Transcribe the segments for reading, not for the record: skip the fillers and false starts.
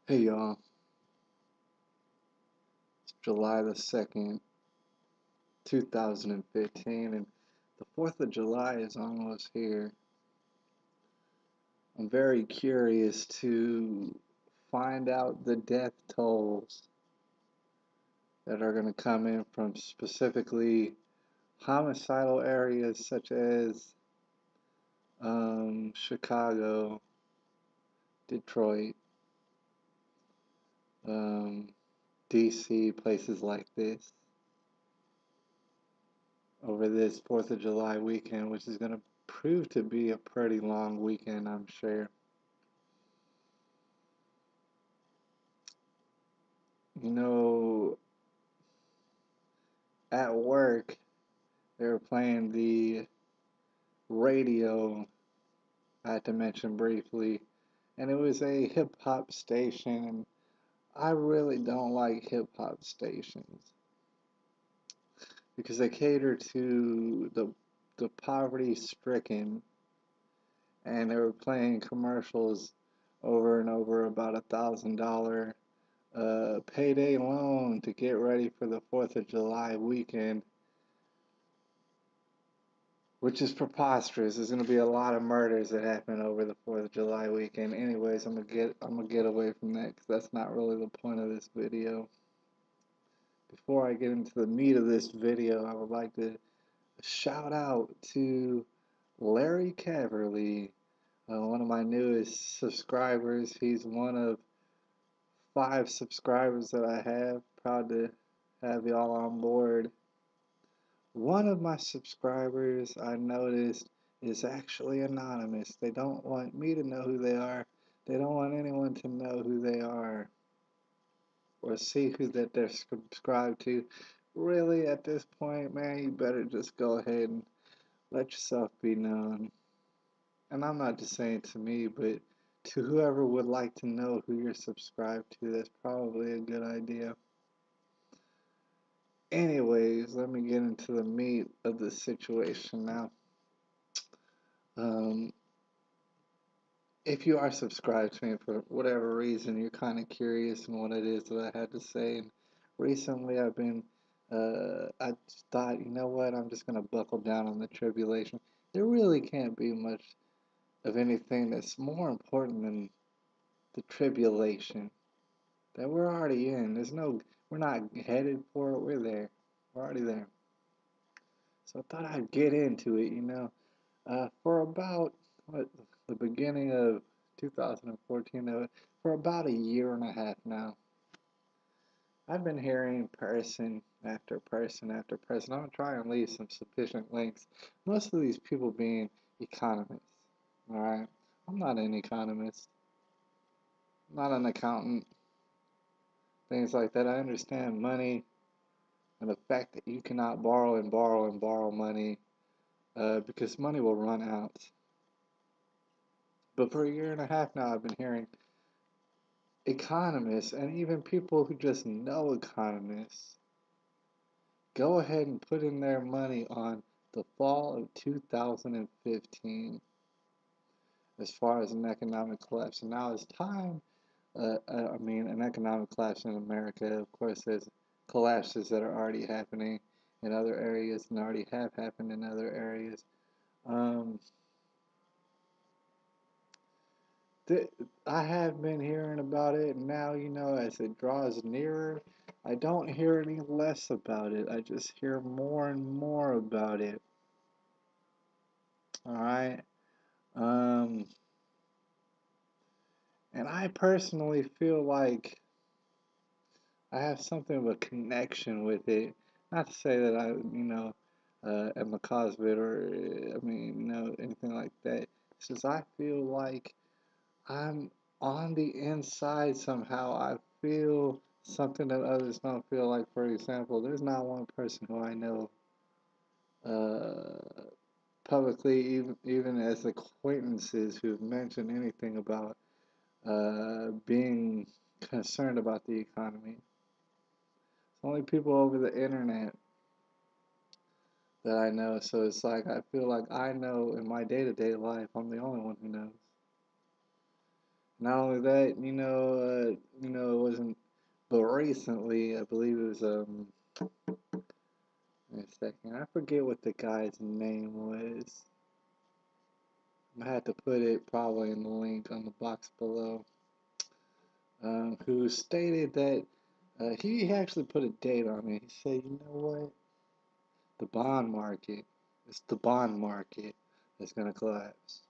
Hey y'all, it's July the 2nd, 2015, and the 4th of July is almost here. I'm very curious to find out the death tolls that are going to come in from specifically homicidal areas such as Chicago, Detroit, um, DC, places like this, over this 4th of July weekend, which is going to prove to be a pretty long weekend, I'm sure. You know, at work, they were playing the radio, I had to mention briefly, and it was a hip hop station, and I really don't like hip hop stations because they cater to the poverty stricken, and they were playing commercials over and over about $1,000 payday loan to get ready for the 4th of July weekend, which is preposterous. There's gonna be a lot of murders that happen over the 4th of July weekend. Anyways, I'm gonna get away from that because that's not really the point of this video. Before I get into the meat of this video, I would like to shout out to Larry Caverly, one of my newest subscribers. He's one of 5 subscribers that I have. Proud to have y'all on board. One of my subscribers I noticed is actually anonymous. They don't want me to know who they are. They don't want anyone to know who they are or see who that they're subscribed to. Really, at this point, man, you better just go ahead and let yourself be known. And I'm not just saying to me, but to whoever would like to know who you're subscribed to, that's probably a good idea. Anyways, let me get into the meat of the situation now. Um, if you are subscribed to me for whatever reason, you're kind of curious in what it is that I had to say. And recently, I thought, you know what, I'm just going to buckle down on the tribulation. There really can't be much of anything that's more important than the tribulation that we're already in. We're not headed for it, we're there. We're already there. So I thought I'd get into it, for about what, the beginning of 2014, for about a year and a half now. I've been hearing person after person after person. I'm going to try and leave some sufficient links. Most of these people being economists. Alright? I'm not an economist. I'm not an accountant. Things like that. I understand money and the fact that you cannot borrow and borrow and borrow money because money will run out. But for a year and a half now, I've been hearing economists and even people who just know economists go ahead and put in their money on the fall of 2015 as far as an economic collapse. And now it's time, an economic collapse in America. Of course, there's collapses that are already happening in other areas and already have happened in other areas. Um, I have been hearing about it, and now, as it draws nearer, I don't hear any less about it. I just hear more and more about it. Alright? Um, and I personally feel like I have something of a connection with it. Not to say that I, am a cause of it or, anything like that. It's just I feel like I'm on the inside somehow. I feel something that others don't feel. Like, for example, there's not one person who I know uh, publicly, even as acquaintances, who've mentioned anything about being concerned about the economy. It's only people over the internet that I know. So it's like I feel like I know in my day-to-day life, I'm the only one who knows. Not only that, it wasn't, but recently, I believe it was, wait a second, I forget what the guy's name was. I had to put it probably in the link on the box below. Who stated that he actually put a date on it. He said, you know what? The bond market, it's the bond market that's going to collapse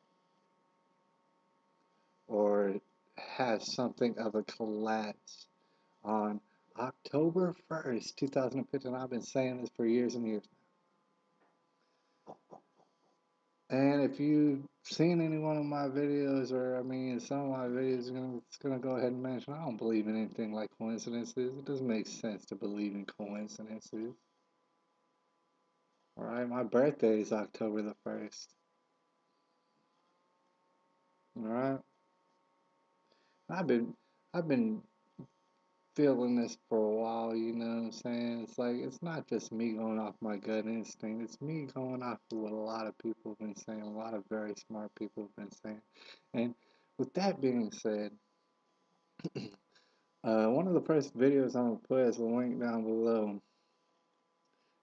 or have something of a collapse on October 1st, 2015. I've been saying this for years and years. And if you've seen any one of my videos, or I mean, some of my videos, it's gonna go ahead and mention I don't believe in anything like coincidences. It doesn't make sense to believe in coincidences. All right, my birthday is October the 1st. All right, I've been I've been feeling this for a while. You know what I'm saying? It's like it's not just me going off my gut instinct. It's me going off of what a lot of people have been saying. A lot of very smart people have been saying. And with that being said. One of the first videos I'm gonna put as a link down below.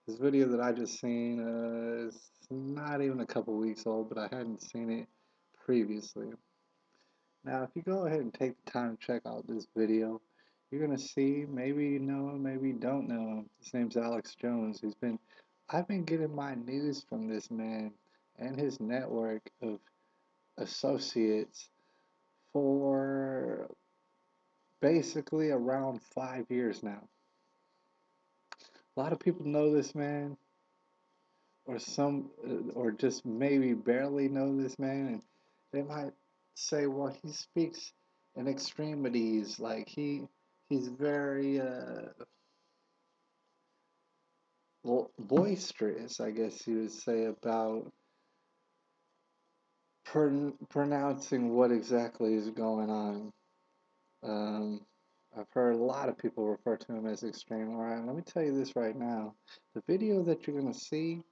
This video that I just seen is not even a couple weeks old, but I hadn't seen it previously. Now, if you go ahead and take the time to check out this video, you're gonna see, maybe you know him, maybe you don't know him. His name's Alex Jones. I've been getting my news from this man and his network of associates for basically around 5 years now. A lot of people know this man, or just maybe barely know this man, and they might say, "Well, he speaks in extremities, like he's very boisterous, I guess you would say, about pronouncing what exactly is going on." Um, I've heard a lot of people refer to him as extreme. All right, let me tell you this right now: the video that you're gonna see,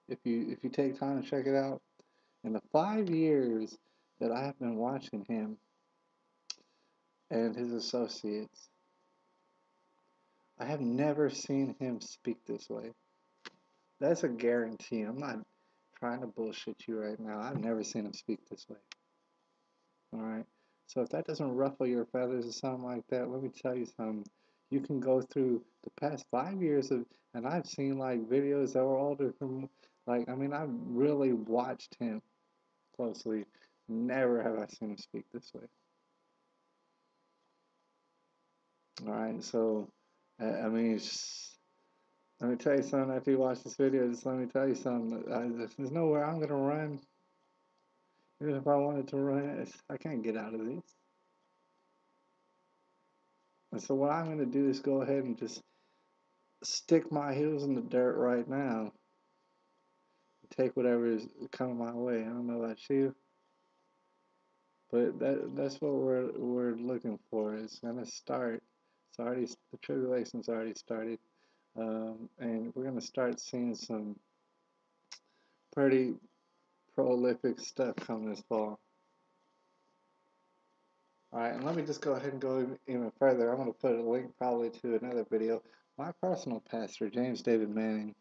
if you take time to check it out, in the 5 years that I have been watching him and his associates, I have never seen him speak this way. That's a guarantee. I'm not trying to bullshit you right now. I've never seen him speak this way. All right. So if that doesn't ruffle your feathers or something like that, let me tell you something. You can go through the past 5 years of, and I've seen like videos that were older from, like, I mean, I've really watched him closely. Never have I seen him speak this way. All right, so I mean, let me tell you something. After you watch this video, just let me tell you something. There's nowhere I'm gonna run. Even if I wanted to run, I can't get out of this. And so what I'm gonna do is go ahead and just stick my heels in the dirt right now. Take whatever is coming my way. I don't know about you, but that's what we're looking for. It's gonna start. It's already the tribulation's already started, and we're gonna start seeing some pretty prolific stuff coming this fall. Alright, and let me just go ahead and go even further. I'm going to put a link probably to another video. My personal pastor, James David Manning,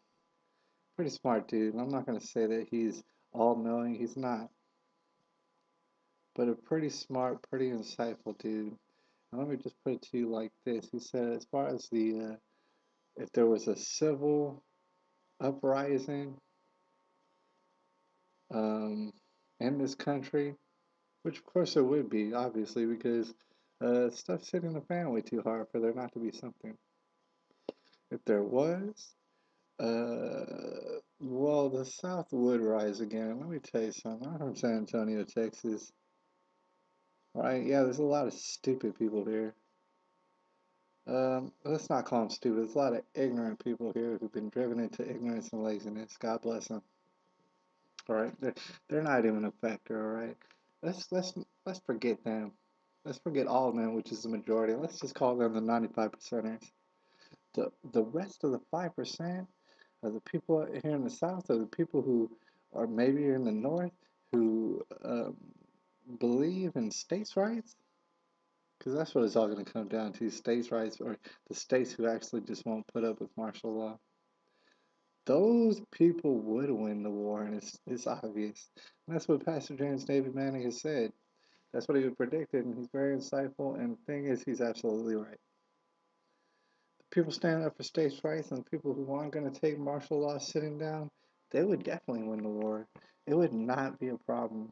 pretty smart dude. I'm not going to say that he's all-knowing. He's not. But a pretty smart, pretty insightful dude. And let me just put it to you like this. He said as far as if there was a civil uprising um, in this country, which of course there would be, obviously, because stuff's hitting the fan way too hard for there not to be something. If there was, well, the South would rise again. Let me tell you something. I'm from San Antonio, Texas. Right? Yeah, there's a lot of stupid people here. Let's not call them stupid. There's a lot of ignorant people here who've been driven into ignorance and laziness. God bless them. All right, they're not even a factor. All right, let's forget them. Let's forget all of them, which is the majority. Let's just call them the 95 percenters. The rest of the 5% of the people here in the South, or the people who are maybe in the North, who believe in states' rights. Because that's what it's all going to come down to, states' rights, or the states who actually just won't put up with martial law. Those people would win the war, and it's obvious. And that's what Pastor James David Manning has said. That's what he predicted, and he's very insightful. And the thing is, he's absolutely right. The people standing up for states' rights and the people who aren't going to take martial law sitting down, they would definitely win the war. It would not be a problem.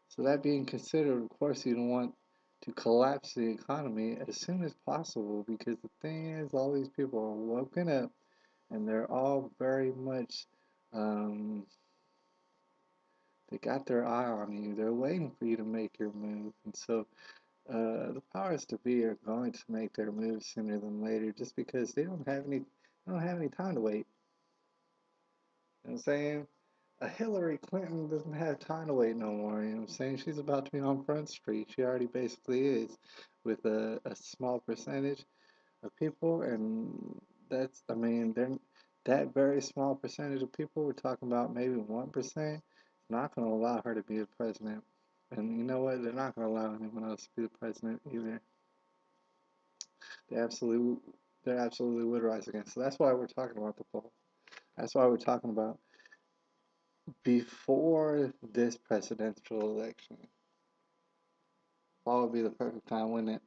So that being considered, of course, you don't want to collapse the economy as soon as possible, because the thing is, all these people are woken up and they're all very much, um, they got their eye on you. They're waiting for you to make your move. And so the powers to be are going to make their move sooner than later, just because they don't have any time to wait. You know what I'm saying? A Hillary Clinton doesn't have time to wait no more. You know what I'm saying? She's about to be on Front Street. She already basically is, with a small percentage of people, and I mean, that very small percentage of people, we're talking about maybe 1%, not going to allow her to be the president. And you know what? They're not going to allow anyone else to be the president either. They absolutely, they absolutely would rise against. So that's why we're talking about the poll. That's why we're talking about before this presidential election. Fall would be the perfect time, wouldn't it?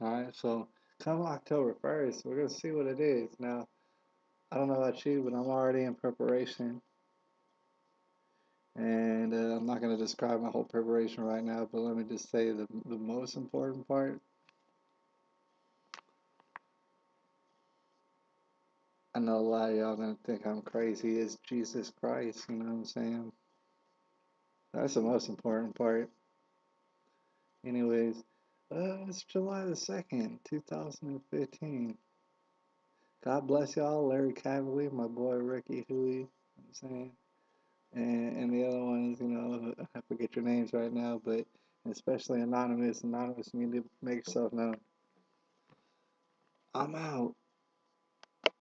All right. So come October 1st, we're gonna see what it is. Now, I don't know about you, but I'm already in preparation, and I'm not gonna describe my whole preparation right now. But let me just say the most important part. I know a lot of y'all gonna think I'm crazy. Is Jesus Christ? You know what I'm saying? That's the most important part. Anyways, it's July the 2nd, 2015. God bless y'all, Larry Cavalier, my boy Ricky Huey. You know what I'm saying? And the other ones, I forget your names right now, but especially Anonymous. Anonymous, you need to make yourself known. I'm out.